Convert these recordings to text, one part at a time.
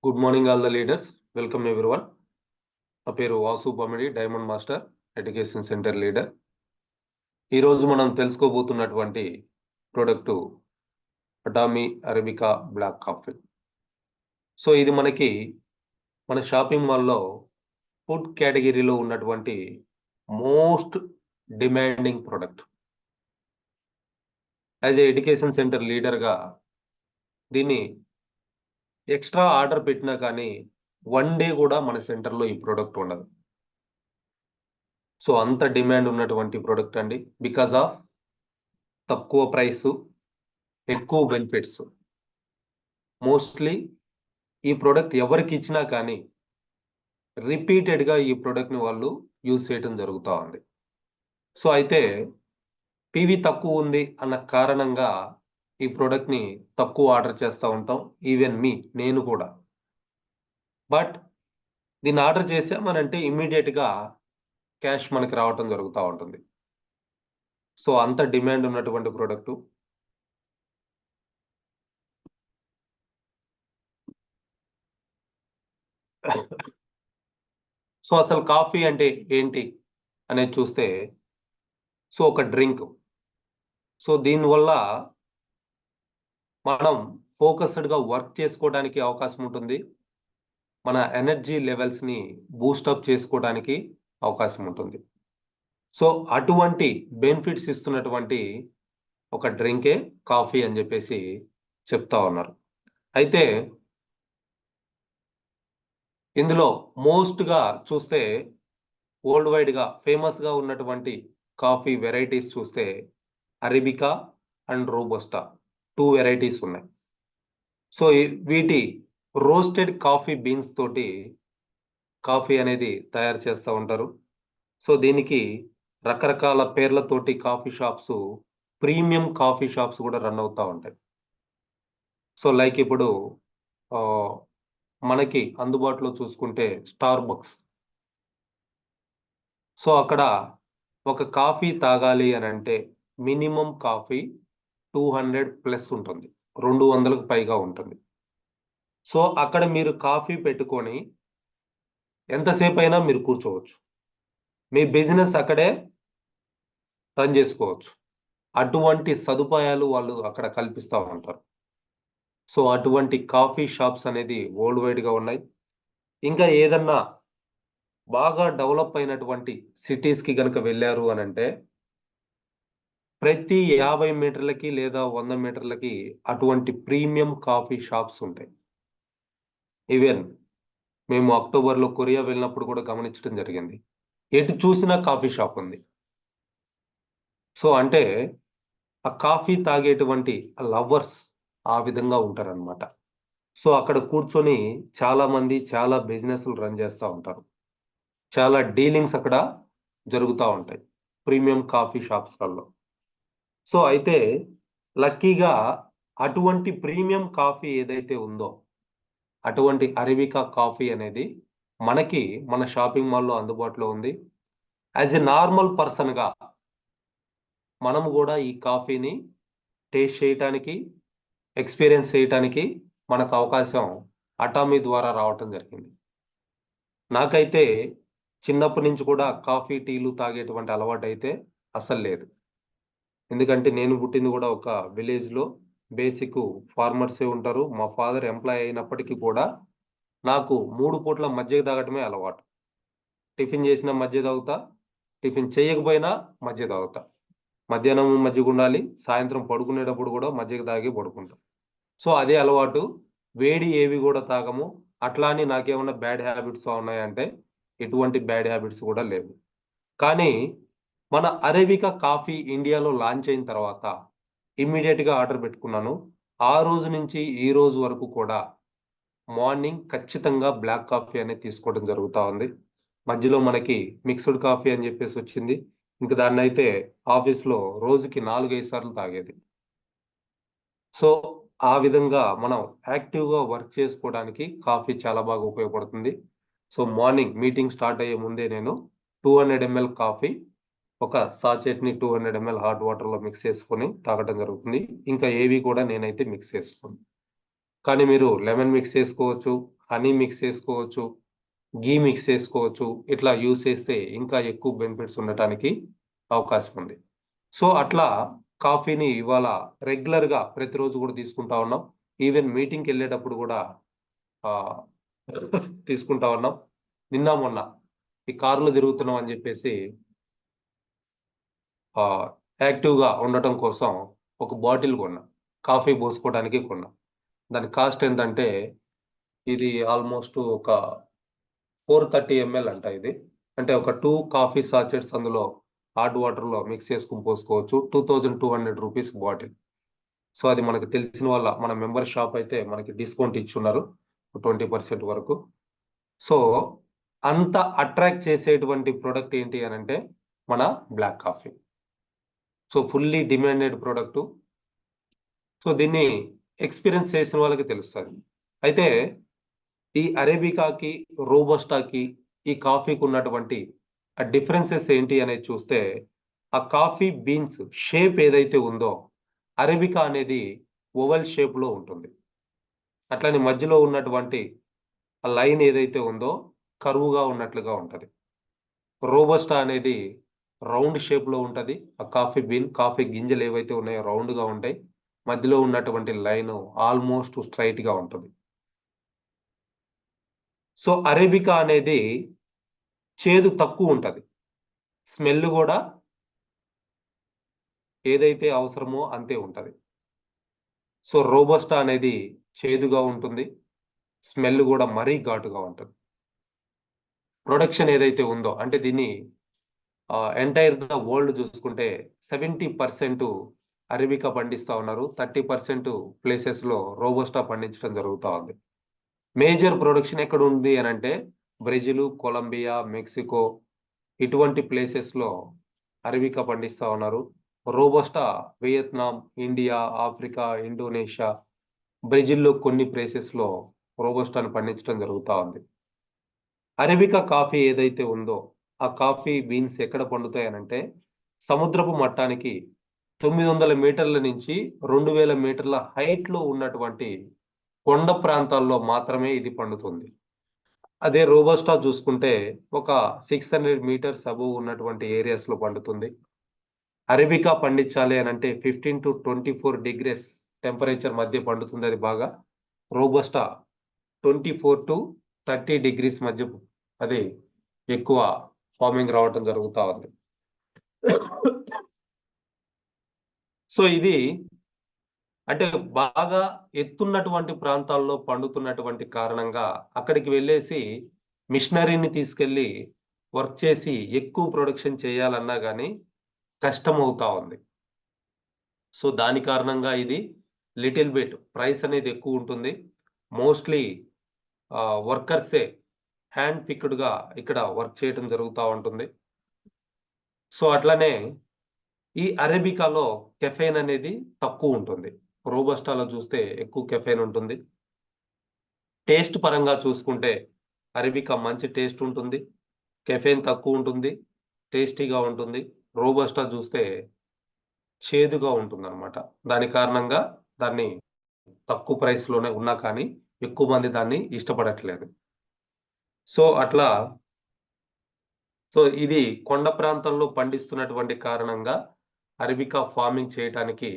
Good morning all the leaders. Welcome everyone. నా పేరు Vasu Pamidi, diamond master education centre leader. ఈరోజు మనం తెలుసుకోబోతున్నటువంటి product Atomy arabica black coffee. So ఇది మనకి మన షాపింగ్ మాల్లో ఫుడ్ కేటగిరీలో ఉన్నటువంటి most demanding product. As a education centre లీడర్గా దీన్ని ఎక్స్ట్రా ఆర్డర్ పెట్టినా కానీ 1 డే కూడా మన సెంటర్లో ఈ ప్రోడక్ట్ ఉండదు. సో అంత డిమాండ్ ఉన్నటువంటి ప్రోడక్ట్ అండి. బికాజ్ ఆఫ్ తక్కువ ప్రైసు, ఎక్కువ బెనిఫిట్స్. మోస్ట్లీ ఈ ప్రోడక్ట్ ఎవరికి ఇచ్చినా కానీ రిపీటెడ్గా ఈ ప్రోడక్ట్ని వాళ్ళు యూజ్ చేయడం జరుగుతూ ఉంది. సో అయితే పీవీ తక్కువ ఉంది అన్న కారణంగా ఈ ప్రోడక్ట్ని తక్కువ ఆర్డర్ చేస్తూ ఉంటాం. ఈవెన్ నేను కూడా. బట్ దీన్ని ఆర్డర్ చేసామనంటే ఇమ్మీడియట్గా క్యాష్ మనకి రావటం జరుగుతూ ఉంటుంది. సో అంత డిమాండ్ ఉన్నటువంటి ప్రోడక్టు. సో అసలు కాఫీ అంటే ఏంటి అనేది చూస్తే, సో ఒక డ్రింక్. సో దీనివల్ల మనం ఫోకస్డ్గా వర్క్ చేసుకోవడానికి అవకాశం ఉంటుంది. మన ఎనర్జీ లెవెల్స్ని బూస్టప్ చేసుకోవడానికి అవకాశం ఉంటుంది. సో అటువంటి బెనిఫిట్స్ ఇస్తున్నటువంటి ఒక డ్రింకే కాఫీ అని చెప్పేసి చెప్తా ఉన్నారు. అయితే ఇందులో మోస్ట్గా చూస్తే వరల్డ్ వైడ్గా ఫేమస్గా ఉన్నటువంటి కాఫీ వెరైటీస్ చూస్తే అరబికా అండ్ రోబస్టా 2 వెరైటీస్ ఉన్నాయి. సో వీటి రోస్టెడ్ కాఫీ బీన్స్ తోటి కాఫీ అనేది తయారు చేస్తూ ఉంటారు. సో దీనికి రకరకాల పేర్లతోటి coffee shops, premium coffee shops కూడా రన్ అవుతూ ఉంటాయి. సో లైక్ ఇప్పుడు మనకి అందుబాటులో చూసుకుంటే స్టార్ బక్స్. సో అక్కడ ఒక కాఫీ తాగాలి అని అంటే మినిమం కాఫీ 200+ ఉంటుంది, 200కు పైగా ఉంటుంది. సో అక్కడ మీరు కాఫీ పెట్టుకొని ఎంతసేపు అయినా మీరు కూర్చోవచ్చు. మీ బిజినెస్ అక్కడే రన్ చేసుకోవచ్చు. అటువంటి సదుపాయాలు వాళ్ళు అక్కడ కల్పిస్తూ ఉంటారు. సో అటువంటి కాఫీ షాప్స్ అనేది వరల్డ్ వైడ్గా ఉన్నాయి. ఇంకా ఏదన్నా బాగా డెవలప్ అయినటువంటి సిటీస్కి కనుక వెళ్ళారు అని అంటే ప్రతి 50 మీటర్లకి లేదా 100 మీటర్లకి అటువంటి ప్రీమియం కాఫీ షాప్స్ ఉంటాయి. ఈవెన్ మేము అక్టోబర్లో కొరియా వెళ్ళినప్పుడు కూడా గమనించడం జరిగింది. ఎటు చూసినా కాఫీ షాప్ ఉంది. సో అంటే ఆ కాఫీ తాగేటువంటి లవర్స్ ఆ విధంగా ఉంటారనమాట. సో అక్కడ కూర్చొని చాలామంది చాలా బిజినెస్లు రన్ చేస్తూ ఉంటారు. చాలా డీలింగ్స్ అక్కడ జరుగుతూ ఉంటాయి ప్రీమియం కాఫీ షాప్స్లలో. సో అయితే లక్కీగా అటువంటి ప్రీమియం కాఫీ ఏదైతే ఉందో అటువంటి అరబికా కాఫీ అనేది మనకి మన షాపింగ్ మాల్లో అందుబాటులో ఉంది. యాజ్ ఎ నార్మల్ పర్సన్గా మనము కూడా ఈ కాఫీని టేస్ట్ చేయటానికి, ఎక్స్పీరియన్స్ చేయటానికి మనకు అవకాశం అటామీ ద్వారా రావటం జరిగింది. నాకైతే చిన్నప్పటి నుంచి కూడా కాఫీ, టీలు తాగేటువంటి అలవాటు అయితే అస్సలు లేదు. ఎందుకంటే నేను పుట్టింది కూడా ఒక విలేజ్‌లో. బేసిక్ ఫార్మర్సే ఉంటారు. మా ఫాదర్ ఎంప్లాయ్ అయినప్పటికీ కూడా నాకు 3 పూట్ల మజ్జిగ తాగటమే అలవాటు. టిఫిన్ చేసినా మజ్జిగ తాగుతా, టిఫిన్ చేయకపోయినా మజ్జిగ తాగుతా. మధ్యాహ్నం మజ్జిగ ఉండాలి, సాయంత్రం పడుకునేటప్పుడు కూడా మజ్జిగ తాగి పడుకుంటా. సో అదే అలవాటు. వేడి ఏవి కూడా తాగము. అట్లా అని నాకేమన్నా బ్యాడ్ హ్యాబిట్స్ ఉన్నాయంటే ఎటువంటి బ్యాడ్ హ్యాబిట్స్ కూడా లేవు. కానీ మన అరేబికా కాఫీ ఇండియాలో లాంచ్ అయిన తర్వాత ఇమ్మీడియట్‌గా ఆర్డర్ పెట్టుకున్నాను. ఆ రోజు నుంచి ఈ రోజు వరకు కూడా మార్నింగ్ ఖచ్చితంగా బ్లాక్ కాఫీ అనేది తీసుకోవడం జరుగుతా ఉంది. మధ్యలో మనకి మిక్స్డ్ కాఫీ అని చెప్పేసి వచ్చింది. ఇంక దాన్నైతే ఆఫీస్‌లో రోజుకి 4, 5 సార్లు తాగేది. సో ఆ విధంగా మనం యాక్టివ్‌గా వర్క్ చేసుకోవడానికి కాఫీ చాలా బాగా ఉపయోగపడుతుంది. సో మార్నింగ్ మీటింగ్ స్టార్ట్ అయ్యే ముందే నేను 200 ml కాఫీ ఒక సాచెట్‌ని 200 ml హాట్ వాటర్‌లో మిక్స్ చేసుకొని తాగటం జరుగుతుంది. ఇంకా ఏవి కూడా నేనైతే మిక్స్ చేసుకోను. కానీ మీరు లెమన్ మిక్స్ చేసుకోవచ్చు, హనీ మిక్స్ చేసుకోవచ్చు, ఘీ మిక్స్ చేసుకోవచ్చు. ఇట్లా యూస్ చేస్తే ఇంకా ఎక్కువ బెనిఫిట్స్ ఉండటానికి అవకాశం ఉంది. సో అట్లా కాఫీని ఇవాళ రెగ్యులర్‌గా ప్రతిరోజు కూడా తీసుకుంటా ఉన్నాం. ఈవెన్ మీటింగ్‌కెళ్ళేటప్పుడు కూడా ఆహ్, తీసుకుంటా ఉన్నాం. నిన్న మొన్న ఈ కార్‌లో తిరుగుతున్నాం అని చెప్పేసి యాక్టివ్‌గా ఉండటం కోసం ఒక బాటిల్ కొన్నా. కాఫీ పోసుకోవడానికి కొన్నా. దాని కాస్ట్ ఎంతంటే ఇది ఆల్‌మోస్ట్ ఒక 430 ఎంఎల్ అంట ఇది. అంటే ఒక 2 కాఫీ సాచెట్స్ అందులో హాట్ వాటర్‌లో మిక్స్ చేసుకొని పోసుకోవచ్చు. ₹2200 బాటిల్. సో, అది మనకు తెలిసిన మన మెంబర్ షాప్ అయితే మనకి డిస్కౌంట్ ఇచ్చున్నారు. 20% వరకు. సో, అంత అట్రాక్ట్ చేసేటువంటి ప్రొడక్ట్ ఏంటి అనంటే మన black coffee. So, fully demanded product. So, దీన్ని ఎక్స్‌పీరియన్స్ చేసిన వాళ్ళకి తెలుస్తది. అయితే ఈ అరేబికాకి, రోబస్టాకి, ఈ కాఫీకున్నటువంటి ఆ డిఫరెన్సెస్ ఏంటి అనేది చూస్తే, ఆ కాఫీ బీన్స్ షేప్ ఏదైతే ఉందో, అరేబికా అనేది ఓవెల్ షేప్‌లో ఉంటుంది. అట్లనే మధ్యలో ఉన్నటువంటి ఆ లైన్ ఏదైతే ఉందో, కర్వ్‌గా ఉన్నట్లుగా ఉంటది. రోబస్టా అనేది రౌండ్ షేప్‌లో ఉంటది. ఆ కాఫీ బీన్, కాఫీ గింజలు ఏవైతే ఉన్నాయో రౌండ్‌గా ఉంటాయి. మధ్యలో ఉన్నటువంటి లైను ఆల్‌మోస్ట్ స్ట్రెయిట్‌గా ఉంటది. సో, అరేబికా అనేది చేదు తక్కువుంటది. స్మెల్ గూడా ఏదైతే అవసరమో అంతే ఉంటది. సో, రోబస్టా అనేది చేదుగా ఉంటుంది. స్మెల్ గూడా మరీ ఘాటుగా ఉంటది. ప్రొడక్షన్ ఏదైతే ఉందో అంటే దీన్ని ఎంటైర్ ద వరల్డ్ జూసుకుంటే 70% అరేబికా పండిస్తా ఉన్నారు. 30% ప్లేసెస్‌లో రోబస్టా పండించడం జరుగుతా ఉంది. మేజర్ ప్రొడక్షన్ ఎక్కడుంది అనంటే బ్రెజిలు, కొలంబియా, మెక్సికో ఇటువంటి ప్లేసెస్‌లో అరబికా పండిస్తా ఉన్నారు. Robusta Vietnam, India, Africa, Indonesia, బ్రెజిల్‌లో కొన్ని ప్లేసెస్‌లో రోబస్టాను పండించడం జరుగుతా ఉంది. అరబికా కాఫీ ఏదైతే ఉందో, ఆ కాఫీ బీన్స్ ఎక్కడ పండుతాయనంటే, సముద్రపు మట్టానికి 900 మీటర్ల నుంచి 2000 మీటర్ల హైట్‌లో ఉన్నటువంటి కొండ ప్రాంతాల్లో మాత్రమే ఇది పండుతుంది. అదే రోబస్టా చూసుకుంటే, ఒక 600 మీటర్స్ అబోవ్ ఉన్నటువంటి ఏరియాస్‌లో పండుతుంది. అరబికా పండించాలి అనంటే 15-24 డిగ్రీస్ టెంపరేచర్ మధ్య పండుతుందది బాగా. రోబస్టా 24-30 డిగ్రీస్ మధ్య అది ఎక్కువ ఫార్మింగ్ రావటం జరుగుతా ఉంది. సో, ఇది అంటే బాగా ఎత్తున్నటువంటి ప్రాంతాల్లో పండుతున్నటువంటి కారణంగా అక్కడికి వెళ్ళేసి మిషనరీని తీసుకెళ్ళి వర్క్ చేసి ఎక్కువ ప్రొడక్షన్ చేయాలన్నా గాని కష్టమవుతా ఉంది. సో, దాని కారణంగా ఇది లిటిల్ బిట్ ప్రైస్ అనేది ఎక్కువుంటుంది. మోస్ట్‌లీ వర్కర్సే హ్యాండ్ పిక్డ్‌గా ఇక్కడ వర్క్ చేయటం జరుగుతా ఉంటుంది. సో, అట్లనే ఈ అరేబికాలో కెఫెయిన్ అనేది తక్కువుంటుంది. రోబస్టాలో చూస్తే ఎక్కువ కెఫెయిన్ ఉంటుంది. టేస్ట్ పరంగా చూసుకుంటే అరేబికా మంచి టేస్ట్ ఉంటుంది. కెఫెయిన్ తక్కువుంటుంది. టేస్టీగా ఉంటుంది. రోబస్టా చూస్తే చేదుగా ఉంటుందనమాట. దాని కారణంగా దాన్ని తక్కువ ప్రైస్‌లోనే ఉన్నా కానీ, ఎక్కువ మంది దాన్ని ఇష్టపడట్లేదు. సో, అట్లా సో, ఇది కొండ ప్రాంతంలో పండిస్తున్నటువంటి కారణంగా అరబికా ఫార్మింగ్ చేయటానికి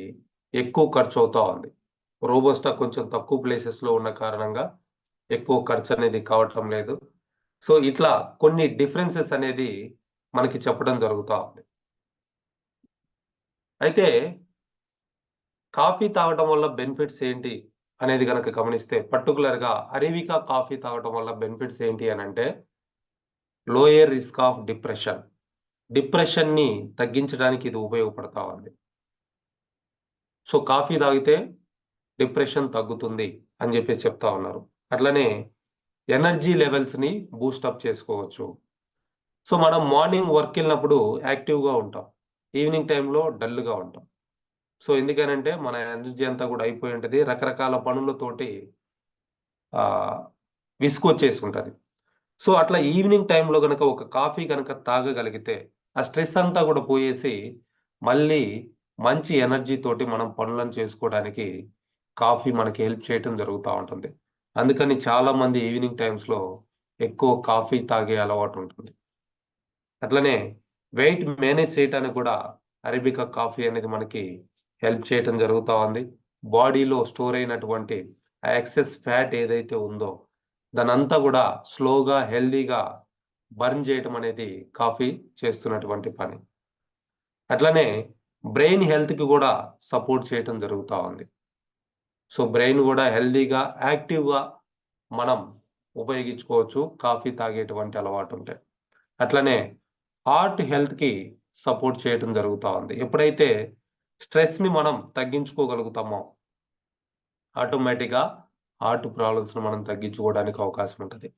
ఎక్కువ ఖర్చవుతా ఉంది. రోబస్టా కొంచెం తక్కువ ప్లేసెస్‌లో ఉన్న కారణంగా ఎక్కువ ఖర్చనేది కావటం లేదు. సో, ఇట్లా కొన్ని డిఫరెన్సెస్ అనేది మనకి చెప్పడం జరుగుతా ఉంది. అయితే కాఫీ తాగటం వల్ల బెనిఫిట్స్ ఏంటి అనేది గనక గమనిస్తే పర్టిక్యులర్‌గా అరేబికా కాఫీ తాగటం వల్ల బెనిఫిట్స్ ఏంటి అనంటే లోయర్ రిస్క్ ఆఫ్ డిప్రెషన్. డిప్రెషన్‌ని తగ్గించడానికి ఇది ఉపయోగపడతా ఉంది. సో, కాఫీ తాగితే డిప్రెషన్ తగ్గుతుంది అని జెప్పేసి చెప్తా ఉన్నారు. అట్లనే ఎనర్జీ లెవెల్స్‌ని బూస్ట్ చేసుకోవచ్చు. సో, మనం మార్నింగ్ వర్క్‌కెళ్ళినప్పుడు యాక్టివ్‌గా ఉంటాం. ఈవినింగ్ టైమ్‌లో డల్‌గా ఉంటాం. సో, ఎందుకనంటే మన ఎనర్జీ అంతా గూడా అయిపోయి ఉంటది. రకరకాల పనులతోటి ఆహ్, విసుగొచ్చేసుంటది. సో, అట్లా ఈవినింగ్ టైమ్‌లో గనక ఒక కాఫీ గనక తాగగలిగితే, ఆ స్ట్రెస్ అంతా గూడా పోయేసి, మళ్ళీ మంచి ఎనర్జీ తోటి మనం పనులను చేసుకోవడానికి కాఫీ మనకి హెల్ప్ చేయటం జరుగుతా ఉంటుంది. అందుకని చాలా మంది ఈవినింగ్ టైమ్స్లో ఎక్కువ కాఫీ తాగే అలవాటు ఉంటుంది. అట్లనే వెయిట్ మేనేజ్ చేయడానికి కూడా అరేబికా కాఫీ అనేది మనకి హెల్ప్ చేయటం జరుగుతూ ఉంది. బాడీలో స్టోర్ అయినటువంటి ఆ ఎక్సెస్ ఫ్యాట్ ఏదైతే ఉందో దానంతా కూడా స్లోగా హెల్దీగా బర్న్ చేయటం అనేది కాఫీ చేస్తున్నటువంటి పని. అట్లనే బ్రెయిన్ హెల్త్కి కూడా సపోర్ట్ చేయటం జరుగుతూ ఉంది. సో బ్రెయిన్ కూడా హెల్దీగా యాక్టివ్గా మనం ఉపయోగించుకోవచ్చు కాఫీ తాగేటువంటి అలవాటు ఉంటే. అట్లనే హార్ట్ హెల్త్కి సపోర్ట్ చేయటం జరుగుతూ ఉంది. ఎప్పుడైతే స్ట్రెస్ని మనం తగ్గించుకోగలుగుతామో ఆటోమేటిక్గా హార్ట్ ప్రాబ్లమ్స్ని మనం తగ్గించుకోవడానికి అవకాశం ఉంటుంది.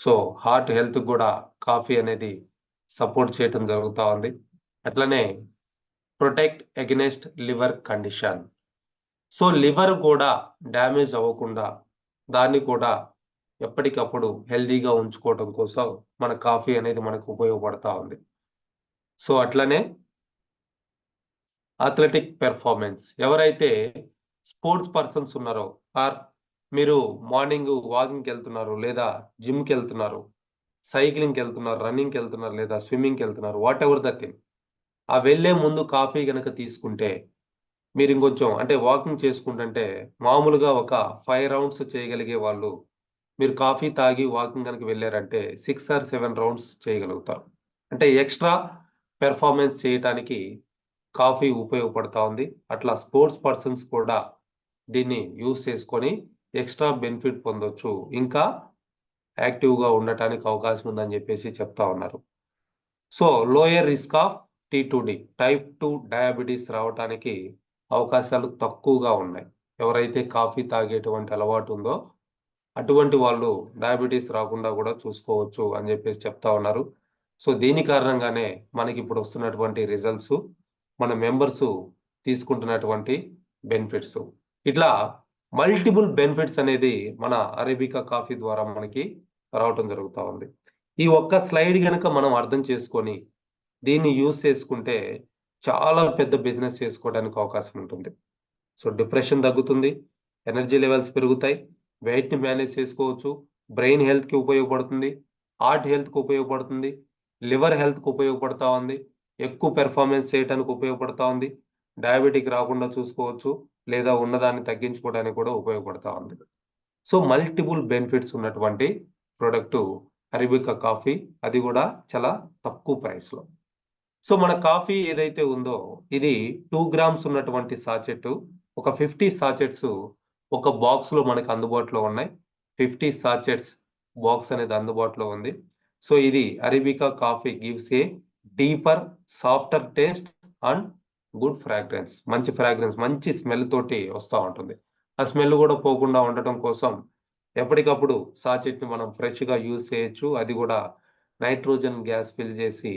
సో హార్ట్ హెల్త్ కూడా కాఫీ అనేది సపోర్ట్ చేయటం జరుగుతూ ఉంది. అట్లనే protect against liver condition. So liver కూడా డ్యామేజ్ అవ్వకుండా దాన్ని కూడా ఎప్పటికప్పుడు హెల్దీగా ఉంచుకోవడం కోసం మన కాఫీ అనేది మనకు ఉపయోగపడతా ఉంది. సో అట్లనే అథ్లెటిక్ పెర్ఫార్మెన్స్. ఎవరైతే స్పోర్ట్స్ పర్సన్స్ ఉన్నారో ఆర్ మీరు మార్నింగ్ వాకింగ్కి వెళ్తున్నారు, లేదా జిమ్కి వెళ్తున్నారు, సైక్లింగ్కి వెళ్తున్నారు, రన్నింగ్కి వెళ్తున్నారు, లేదా స్విమ్మింగ్కి వెళ్తున్నారు, వాట్ ఎవర్ ద థింగ్, ఆ వెళ్ళే ముందు కాఫీ కనుక తీసుకుంటే మీరు ఇంకొంచెం అంటే వాకింగ్ చేసుకుంటుంటే మామూలుగా ఒక 5 రౌండ్స్ చేయగలిగే వాళ్ళు మీరు కాఫీ తాగి వాకింగ్ కనుక వెళ్ళారంటే 6 ఆర్ 7 రౌండ్స్ చేయగలుగుతారు. అంటే ఎక్స్ట్రా పెర్ఫార్మెన్స్ చేయటానికి కాఫీ ఉపయోగపడతా ఉంది. అట్లా స్పోర్ట్స్ పర్సన్స్ కూడా దీన్ని యూజ్ చేసుకొని ఎక్స్ట్రా బెనిఫిట్ పొందొచ్చు, ఇంకా యాక్టివ్గా ఉండటానికి అవకాశం ఉందని చెప్పేసి చెప్తా ఉన్నారు. So lower risk of T2D type 2 diabetes రావటానికి అవకాశాలు తక్కువగా ఉన్నాయి. ఎవరైతే కాఫీ తాగేటువంటి అలవాటు ఉందో అటువంటి వాళ్ళు డయాబెటీస్ రాకుండా కూడా చూసుకోవచ్చు అని చెప్పేసి చెప్తా ఉన్నారు. సో దీని కారణంగానే మనకి ఇప్పుడు వస్తున్నటువంటి రిజల్ట్స్, మన మెంబర్స్ తీసుకుంటున్నటువంటి బెనిఫిట్స్, ఇట్లా మల్టిపుల్ బెనిఫిట్స్ అనేది మన అరేబికా కాఫీ ద్వారా మనకి రావటం జరుగుతూ ఉంది. ఈ ఒక్క స్లైడ్ కనుక మనం అర్థం చేసుకొని దీన్ని యూజ్ చేసుకుంటే చాలా పెద్ద బిజినెస్ చేసుకోవడానికి అవకాశం ఉంటుంది. సో డిప్రెషన్ తగ్గుతుంది, ఎనర్జీ లెవెల్స్ పెరుగుతాయి, వెయిట్ని మేనేజ్ చేసుకోవచ్చు, బ్రెయిన్ హెల్త్కి ఉపయోగపడుతుంది, హార్ట్ హెల్త్కి ఉపయోగపడుతుంది, లివర్ హెల్త్కి ఉపయోగపడతా ఉంది, ఎక్కువ పెర్ఫార్మెన్స్ చేయడానికి ఉపయోగపడతా ఉంది, డయాబెటిక్ రాకుండా చూసుకోవచ్చు, లేదా ఉన్నదాన్ని తగ్గించుకోవడానికి కూడా ఉపయోగపడతా ఉంది. సో మల్టిపుల్ బెనిఫిట్స్ ఉన్నటువంటి ప్రోడక్టు అరేబికా కాఫీ, అది కూడా చాలా తక్కువ ప్రైస్లో. సో మన కాఫీ ఏదైతే ఉందో ఇది 2 గ్రామ్స్ ఉన్నటువంటి సాచెట్, ఒక 50 సాచెట్స్ ఒక బాక్స్లో మనకు అందుబాటులో ఉన్నాయి. 50 సాచెట్స్ బాక్స్ అనేది అందుబాటులో ఉంది. సో ఇది arabica coffee gives a deeper softer taste and good fragrance. మంచి ఫ్రాగ్రెన్స్, మంచి స్మెల్ తోటి వస్తూ ఉంటుంది. ఆ స్మెల్ కూడా పోకుండా ఉండటం కోసం ఎప్పటికప్పుడు సాచెట్ని మనం ఫ్రెష్గా యూజ్ చేయొచ్చు. అది కూడా నైట్రోజన్ గ్యాస్ ఫిల్ చేసి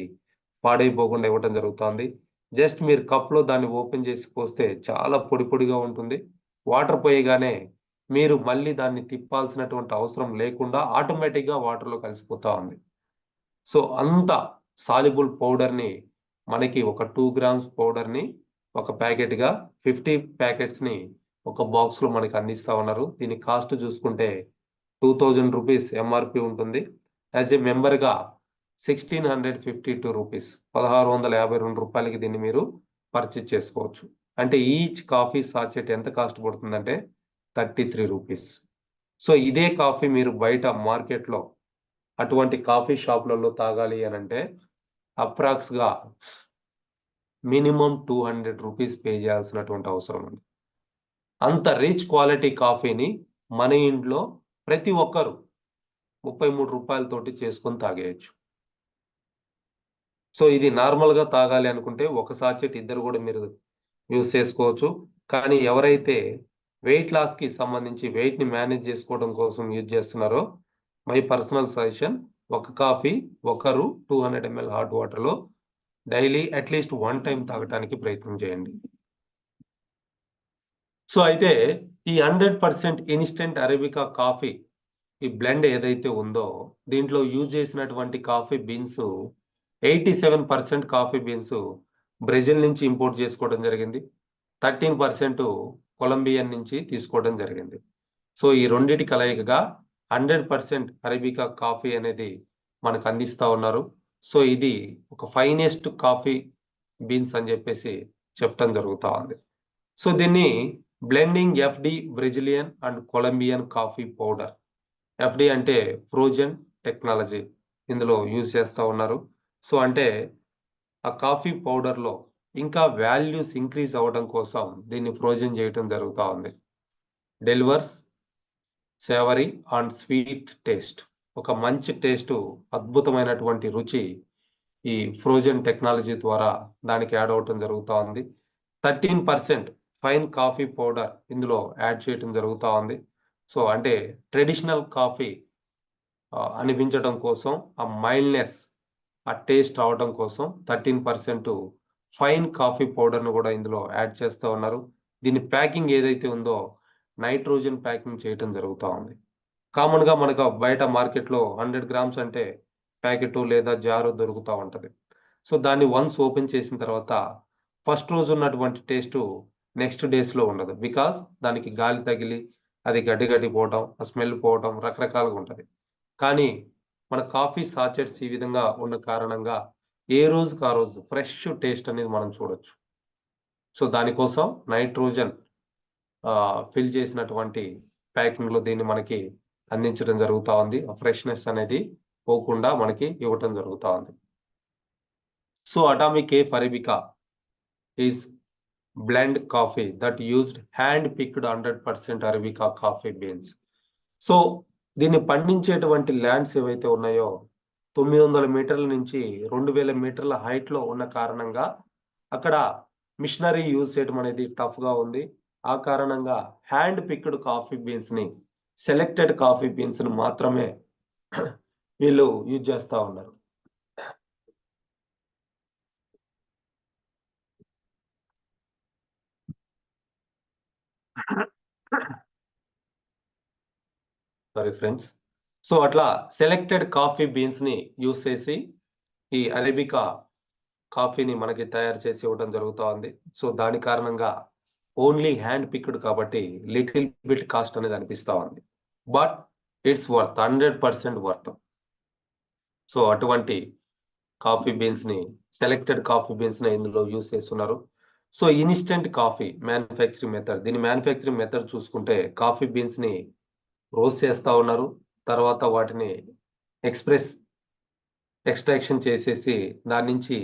పాడైపోకుండా ఇవ్వటం జరుగుతుంది. జస్ట్ మీరు కప్లో దాన్ని ఓపెన్ చేసి పోస్తే చాలా పొడి పొడిగా ఉంటుంది. వాటర్ పోయగానే మీరు మళ్ళీ దాన్ని తిప్పాల్సినటువంటి అవసరం లేకుండా ఆటోమేటిక్గా వాటర్లో కలిసిపోతా ఉంది. సో అంత సాల్యుబుల్ పౌడర్ని మనకి ఒక 2 గ్రామ్స్ పౌడర్ని ఒక ప్యాకెట్గా 50 ప్యాకెట్స్ని ఒక బాక్స్లో మనకి అందిస్తూ ఉన్నారు. దీని కాస్ట్ చూసుకుంటే 2000 రూపీస్ ఎంఆర్పి ఉంటుంది. యాజ్ ఏ మెంబర్గా 1652 రూపీస్, 1652 రూపాయలకి దీన్ని మీరు పర్చేజ్ చేసుకోవచ్చు. అంటే ఈచ్ కాఫీ సాచెట్ ఎంత కాస్ట్ పడుతుందంటే 33 రూపీస్. సో ఇదే కాఫీ మీరు బయట మార్కెట్లో అటువంటి కాఫీ షాప్లలో తాగాలి అని అంటే అప్రాక్స్గా మినిమం 200 రూపీస్ పే చేయాల్సినటువంటి అవసరం ఉంది. అంత రిచ్ క్వాలిటీ కాఫీని మన ఇంట్లో ప్రతి ఒక్కరు 33 రూపాయలతోటి చేసుకొని తాగేయచ్చు. సో ఇది నార్మల్గా తాగాలి అనుకుంటే ఒక సాచెట్ ఇద్దరు కూడా మీరు యూజ్ చేసుకోవచ్చు. కానీ ఎవరైతే వెయిట్ లాస్కి సంబంధించి వెయిట్ని మేనేజ్ చేసుకోవడం కోసం యూజ్ చేస్తున్నారో మై పర్సనల్ సజెషన్, ఒక కాఫీ ఒకరు 200 ml హాట్ వాటర్లో డైలీ అట్లీస్ట్ 1 టైం తాగడానికి ప్రయత్నం చేయండి. సో అయితే ఈ 100% ఇన్స్టెంట్ అరేబికా కాఫీ ఈ బ్లెండ్ ఏదైతే ఉందో దీంట్లో యూజ్ చేసినటువంటి coffee beans 87% coffee beans Brazil నుంచి ఇంపోర్ట్ చేసుకోవడం జరిగింది. 13% కొలంబియన్ నుంచి తీసుకోవడం జరిగింది. సో ఈ రెండిటి కలయికగా 100% అరబికా కాఫీ అనేది మనకు అందిస్తా ఉన్నారు. సో ఇది ఒక ఫైనెస్ట్ కాఫీ బీన్స్ అని చెప్పేసి చెప్పటం జరుగుతా ఉంది. సో దీన్ని blending FD Brazilian and Colombian coffee powder. FD అంటే ఫ్రోజెన్ టెక్నాలజీ ఇందులో యూజ్ చేస్తా ఉన్నారు. సో అంటే ఆ కాఫీ పౌడర్‌లో ఇంకా వాల్యూస్ ఇంక్రీజ్ అవ్వడం కోసం దీన్ని ఫ్రోజెన్ చేయటం జరుగుతా ఉంది. Delivers savoury and sweet taste. ఒక మంచి టేస్టు, అద్భుతమైనటువంటి రుచి ఈ ఫ్రోజెన్ టెక్నాలజీ ద్వారా దానికి యాడ్ అవ్వటం జరుగుతా ఉంది. 13% ఫైన్ కాఫీ పౌడర్ ఇందులో యాడ్ చేయటం జరుగుతా ఉంది. సో అంటే ట్రెడిషనల్ కాఫీ అనిపించడం కోసం, ఆ మైల్డ్‌నెస్, ఆ టేస్ట్ రావడం కోసం 13% ఫైన్ కాఫీ పౌడర్‌ను గూడా ఇందులో యాడ్ చేస్తా ఉన్నారు. దీని ప్యాకింగ్ ఏదైతే ఉందో నైట్రోజన్ ప్యాకింగ్ చేయటం జరుగుతా ఉంది. కామన్‌గా మనకు బయట మార్కెట్‌లో 100 గ్రామ్స్ అంటే ప్యాకెటు లేదా జారు దొరుకుతా ఉంటది. సో దాన్ని వన్స్ ఓపెన్ చేసిన తర్వాత ఫస్ట్ రోజు ఉన్నటువంటి టేస్టు నెక్స్ట్ డేస్‌లో ఉండదు. బికాజ్ దానికి గాలి తగిలి అది గడ్డి గడ్డిపోవటం, ఆ స్మెల్ పోవటం రకరకాలుగా ఉంటది. కానీ మన కాఫీ సాచెట్స్ ఈ విధంగా ఉన్న కారణంగా ఏ రోజుకి ఆ రోజు ఫ్రెష్ టేస్ట్ అనేది మనం చూడొచ్చు. సో దానికోసం నైట్రోజన్ ఫిల్ చేసినటువంటి ప్యాకింగ్‌లో దీన్ని మనకి అందించడం జరుగుతా ఉంది. ఆ ఫ్రెష్‌నెస్ అనేది పోకుండా మనకి ఇవ్వటం జరుగుతా ఉంది. So atomic cafe arabica is blend coffee that used hand picked 100% arabica coffee beans. So దీన్ని పండించేటువంటి ల్యాండ్స్ ఏవైతే ఉన్నాయో 900 మీటర్ల నుంచి 2000 మీటర్ల హైట్‌లో ఉన్న కారణంగా అక్కడ మిషనరీ యూజ్ చేయడం అనేది టఫ్‌గా ఉంది. ఆ కారణంగా హ్యాండ్ పిక్డ్ కాఫీ బీన్స్‌ని, సెలెక్టెడ్ కాఫీ బీన్స్‌ని మాత్రమే వీళ్ళు యూజ్ చేస్తా ఉన్నారు. Sorry friends. సో అట్లా సెలెక్టెడ్ కాఫీ బీన్స్‌ని యూజ్ చేసి ఈ అరేబికా కాఫీని మనకి తయారు చేసి ఇవ్వడం జరుగుతా ఉంది. సో దాని కారణంగా ఓన్లీ హ్యాండ్ పిక్డ్ కాబట్టి లిటిల్ బిట్ కాస్ట్ అనేది అనిపిస్తా ఉంది. But it's worth 100% worth. So అటువంటి కాఫీ బీన్స్‌ని సెలెక్టెడ్ కాఫీ బీన్స్‌ని ఇందులో యూజ్ చేస్తున్నారు. So instant coffee manufacturing method. దీని మ్యానుఫ్యాక్చరింగ్ మెథడ్ చూసుకుంటే కాఫీ బీన్స్‌ని రోస్ట్ చేస్తా ఉన్నారు. తర్వాత వాటిని ఎక్స్‌ప్రెస్ ఎక్స్‌ట్రాక్షన్ చేసేసి దాని నుంచి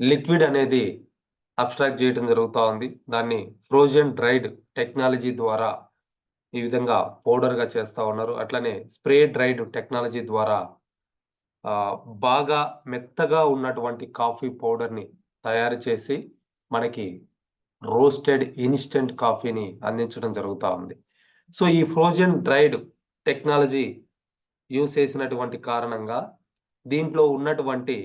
లిక్విడ్ అనేది అబ్‌స్ట్రాక్ట్ చేయటం జరుగుతా ఉంది. దాన్ని ఫ్రోజెన్ డ్రైడ్ టెక్నాలజీ ద్వారా ఈ విధంగా పౌడర్‌గా చేస్తా ఉన్నారు. అట్లనే స్ప్రే డ్రైడ్ టెక్నాలజీ ద్వారా బాగా మెత్తగా ఉన్నటువంటి కాఫీ పౌడర్‌ని తయారు చేసి మనకి రోస్టెడ్ ఇన్‌స్టంట్ కాఫీని అందించడం జరుగుతా ఉంది. సో ఈ ఫ్రోజెన్ డ్రైడ్ టెక్నాలజీ యూజ్ చేసినటువంటి కారణంగా దీంట్లో ఉన్నటువంటి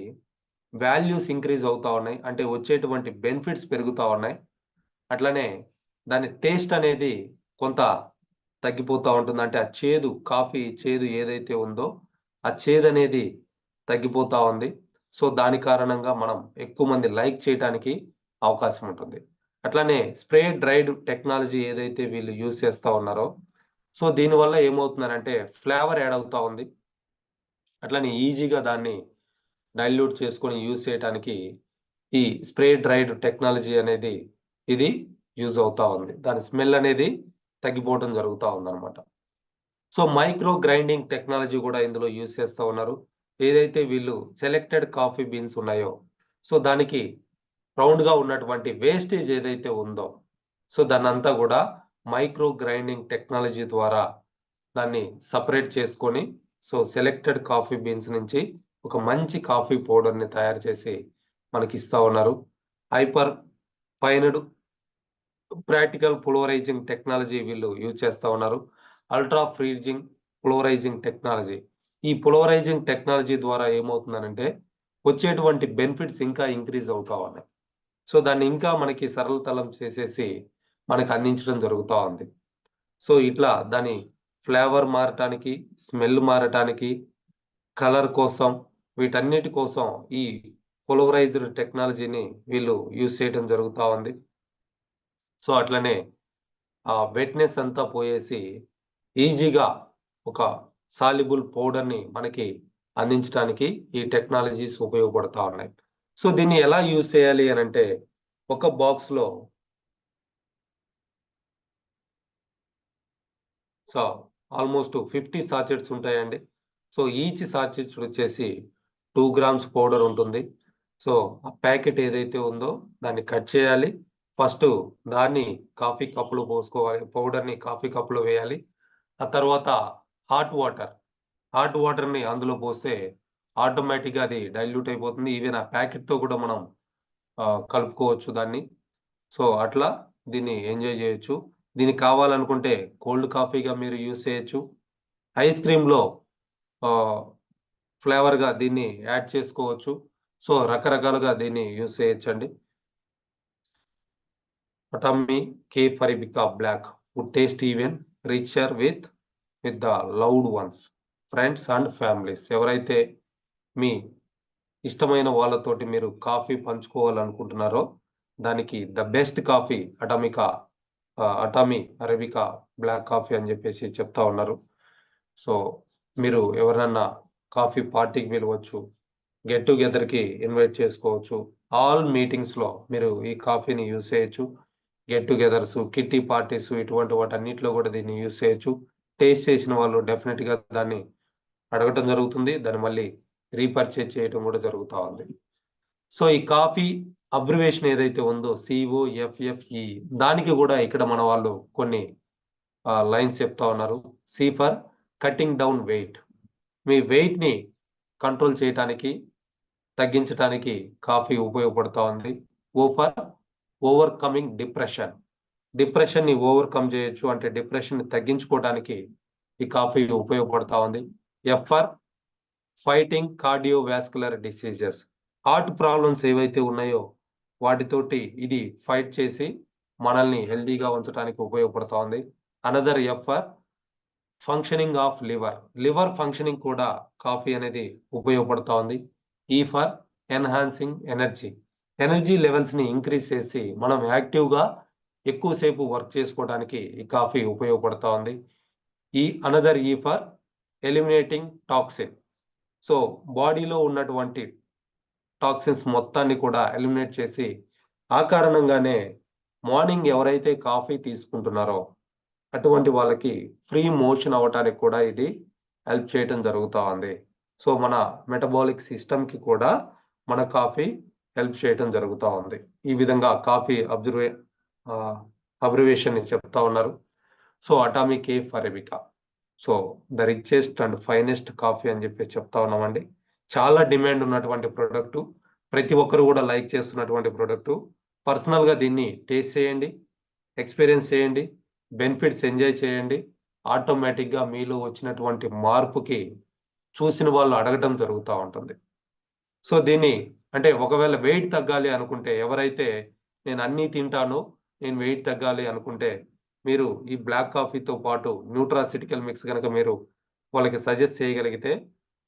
వాల్యూస్ ఇంక్రీజ్ అవుతా ఉన్నాయి. అంటే వచ్చేటువంటి బెనిఫిట్స్ పెరుగుతా ఉన్నాయి. అట్లనే దాని టేస్ట్ అనేది కొంత తగ్గిపోతా ఉంటుంది. అంటే ఆ చేదు కాఫీ చేదు ఏదైతే ఉందో ఆ చేదనేది తగ్గిపోతా ఉంది. సో దాని కారణంగా మనం ఎక్కువ మంది లైక్ చేయటానికి అవకాశం ఉంటుంది. అట్లనే స్ప్రే డ్రైడ్ టెక్నాలజీ ఏదైతే వీళ్ళు యూజ్ చేస్తా ఉన్నారో సో దీనివల్ల ఏమవుతుందనంటే ఫ్లేవర్ యాడ్ అవుతా ఉంది. అట్లనే ఈజీగా దాన్ని డైల్యూట్ చేసుకొని యూజ్ చేయటానికి ఈ స్ప్రే డ్రైడ్ టెక్నాలజీ అనేది ఇది యూజ్ అవుతా ఉంది. దాని స్మెల్ అనేది తగ్గిపోవటం జరుగుతా ఉందన్నమాట. సో మైక్రో గ్రైండింగ్ టెక్నాలజీ గూడా ఇందులో యూజ్ చేస్తా ఉన్నారు. ఏదైతే వీళ్ళు సెలెక్టెడ్ కాఫీ బీన్స్ ఉన్నాయో, సో దానికి రౌండ్‌గా ఉన్నటువంటి వేస్టేజ్ ఏదైతే ఉందో, సో దాన్నంతా గూడా మైక్రో గ్రైండింగ్ టెక్నాలజీ ద్వారా దాన్ని సెపరేట్ చేసుకొని, సో సెలెక్టెడ్ కాఫీ బీన్స్ నుంచి ఒక మంచి కాఫీ పౌడర్‌ని తయారు చేసి మనకిస్తా ఉన్నారు. హైపర్ ఫైన్డ్ ప్రాక్టికల్ పోలరైజింగ్ టెక్నాలజీ వీళ్ళు యూజ్ చేస్తా ఉన్నారు. Ultra freezing polarising technology. ఈ పోలరైజింగ్ టెక్నాలజీ ద్వారా ఏమవుతుందనంటే, వచ్చేటువంటి బెనిఫిట్స్ ఇంకా ఇంక్రీజ్ అవుతా ఉన్నాయి. సో దాన్ని ఇంకా మనకి సరళతరం చేసేసి మనకు అందించడం జరుగుతా ఉంది. సో ఇట్లా దాని ఫ్లేవర్ మారటానికి, స్మెల్ మారటానికి, కలర్ కోసం వీటన్నిటి కోసం ఈ పోలరైజ్డ్ టెక్నాలజీని వీళ్ళు యూజ్ చేయటం జరుగుతా ఉంది. సో అట్లనే ఆ వెట్‌నెస్ అంతా పోయేసి ఈజీగా ఒక సాల్యుబుల్ పౌడర్‌ని మనకి అందించడానికి ఈ టెక్నాలజీస్ ఉపయోగపడతా ఉన్నాయి. సో, దీన్ని ఎలా యూజ్ చేయాలి అనంటే, ఒక బాక్స్‌లో సో, ఆల్‌మోస్ట్ 50 సాచెట్స్ ఉంటాయండి. సో, ఈచ్ సాచెట్స్ వచ్చేసి 2 గ్రామ్స్ పౌడర్ ఉంటుంది. సో, ఆ ప్యాకెట్ ఏదైతే ఉందో దాన్ని కట్ చేయాలి. ఫస్టు దాన్ని కాఫీ కప్‌లో పోసుకోవాలి. పౌడర్‌ని కాఫీ కప్‌లో వేయాలి. ఆ తర్వాత హాట్ వాటర్, హాట్ వాటర్‌ని అందులో పోస్తే ఆటోమేటిక్‌గా అది డైల్యూట్ అయిపోతుంది. ఈవెన్ ఆ ప్యాకెట్‌తో కూడా మనం కలుపుకోవచ్చు దాన్ని. సో, అట్లా దీన్ని ఎంజాయ్ జేయొచ్చు. దీనికి కావాలనుకుంటే కోల్డ్ కాఫీగా మీరు యూజ్ చేయొచ్చు. ఐస్ క్రీమ్‌లో ఆహ్, ఫ్లేవర్‌గా దీన్ని యాడ్ చేసుకోవచ్చు. సో, రకరకాలుగా దీన్ని యూజ్ చేయొచ్చండి. Atomy cafe arabica black would taste even richer with the loved ones, friends and families. ఎవరైతే మీ ఇష్టమైన వాళ్ళతోటి మీరు కాఫీ పంచుకోవాలనుకుంటున్నారో, దానికి the best coffee Atomy arabica black coffee అని జెప్పేసి చెప్తా ఉన్నారు. సో, మీరు ఎవరినన్నా కాఫీ పార్టీకి పిలవచ్చు. గెట్ టుగెదర్‌కి ఇన్వైట్ చేసుకోవచ్చు. ఆల్ మీటింగ్స్‌లో మీరు ఈ కాఫీని యూజ్ చేయొచ్చు. గెట్ టుగెదర్సు, కిట్టి పార్టీసు ఇటువంటి వాటన్నిటిలో గూడా దీన్ని యూజ్ చేయొచ్చు. టేస్ట్ చేసిన వాళ్ళు డెఫినిట్‌గా దాన్ని అడగటం జరుగుతుంది. దాన్ని మళ్ళీ రీపర్చేజ్ చేయటం గూడా జరుగుతా ఉంది. సో, ఈ కాఫీ అబ్రివేషన్ ఏదైతే ఉందో సీఓఎఫ్ఎఫ్ఈ దానికి గూడా ఇక్కడ మన వాళ్ళు కొన్ని లైన్స్ చెప్తా ఉన్నారు. C for cutting down weight. మీ వెయిట్‌ని కంట్రోల్ చేయటానికి, తగ్గించటానికి కాఫీ ఉపయోగపడతా ఉంది. O for overcoming depression. డిప్రెషన్‌ని ఓవర్‌కమ్ చేయొచ్చు. అంటే డిప్రెషన్‌ని తగ్గించుకోవడానికి ఈ కాఫీ ఉపయోగపడతా ఉంది. F for fighting cardiovascular diseases. Heart problems ఏవైతే ఉన్నాయో వాటితోటి ఇది ఫైట్ చేసి మనల్ని హెల్తీగా ఉంచడానికి ఉపయోగపడతా ఉంది. Another F for functioning of liver. Liver functioning కూడా కాఫీ అనేది ఉపయోగపడతా ఉంది. ఈ ఫర్ ఎన్హాన్సింగ్ ఎనర్జీ. ఎనర్జీ లెవెల్స్‌ని ఇంక్రీజ్ చేసి మనం యాక్టివ్‌గా ఎక్కువ సేపు వర్క్ చేసుకోవడానికి ఈ కాఫీ ఉపయోగపడతా ఉంది. అనదర్ ఈ ఫర్ ఎలిమినేటింగ్ టాక్సిన్. సో, బాడీలో ఉన్నటువంటి టాక్సిన్స్ మొత్తాన్ని కూడా ఎలిమినేట్ చేసి, ఆ కారణంగానే మార్నింగ్ ఎవరైతే కాఫీ తీసుకుంటున్నారో, అటువంటి వాళ్ళకి ఫ్రీ మోషన్ అవ్వటానికి కూడా ఇది హెల్ప్ చేయటం జరుగుతా ఉంది. సో, మన మెటబాలిక్ సిస్టమ్‌కి కూడా మన కాఫీ హెల్ప్ చేయటం జరుగుతా ఉంది. ఈ విధంగా కాఫీ ఆహ్, అబ్రివేషన్‌ని చెప్తా ఉన్నారు. So, atomic cafe arabica. So, the richest and finest coffee అని జెప్పేసి చెప్తా ఉన్నామండి. చాలా డిమాండ్ ఉన్నటువంటి ప్రొడక్టు. ప్రతి ఒక్కరు గూడా లైక్ చేస్తున్నటువంటి ప్రొడక్టు. పర్సనల్‌గా దీన్ని టేస్ట్ చేయండి. ఎక్స్‌పీరియన్స్ చేయండి. బెనిఫిట్స్ ఎంజాయ్ చేయండి. ఆటోమేటిక్‌గా మీలో వచ్చినటువంటి మార్పుకి చూసిన వాళ్ళు అడగటం జరుగుతా ఉంటుంది. సో, దీన్ని అంటే ఒకవేళ వెయిట్ తగ్గాలి అనుకుంటే ఎవరైతే నేను అన్నీ తింటాను, నేను వెయిట్ తగ్గాలి అనుకుంటే, మీరు ఈ బ్లాక్ కాఫీతో పాటు న్యూట్రాసిటికల్ మిక్స్ గనక మీరు వాళ్ళకి సజెస్ట్ చేయగలిగితే,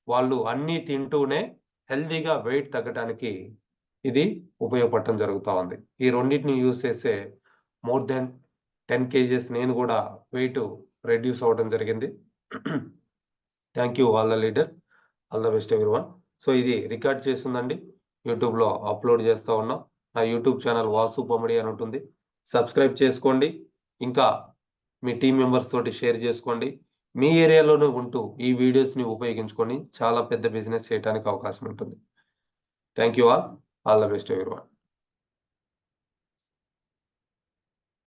వాళ్ళు అన్నీ తింటూనే హెల్తీగా వెయిట్ తగ్గటానికి ఇది ఉపయోగపడటం జరుగుతా ఉంది. ఈ రెండిటిని యూజ్ చేసే మోర్ థాన్ 10 కేజెస్ నేను గూడా వెయిట్ రెడ్యూస్ అవ్వడం జరిగింది. Thank you all the leaders. All the best everyone. So, ఇది రికార్డ్ చేసుందండి. యూట్యూబ్‌లో అప్‌లోడ్ చేస్తా ఉన్నాం. నా యూట్యూబ్ ఛానల్ వాసు బొమ్మడి అని ఉంటుంది. సబ్స్క్రైబ్ చేసుకోండి. ఇంకా మీ టీమ్ మెంబర్స్ తోటి షేర్ చేసుకోండి. మీ ఏరియాలోనే ఉంటూ ఈ వీడియోస్‌ని ఉపయోగించుకొని చాలా పెద్ద బిజినెస్ చేయటానికి అవకాశం ఉంటుంది. Thank you all. All the best everyone.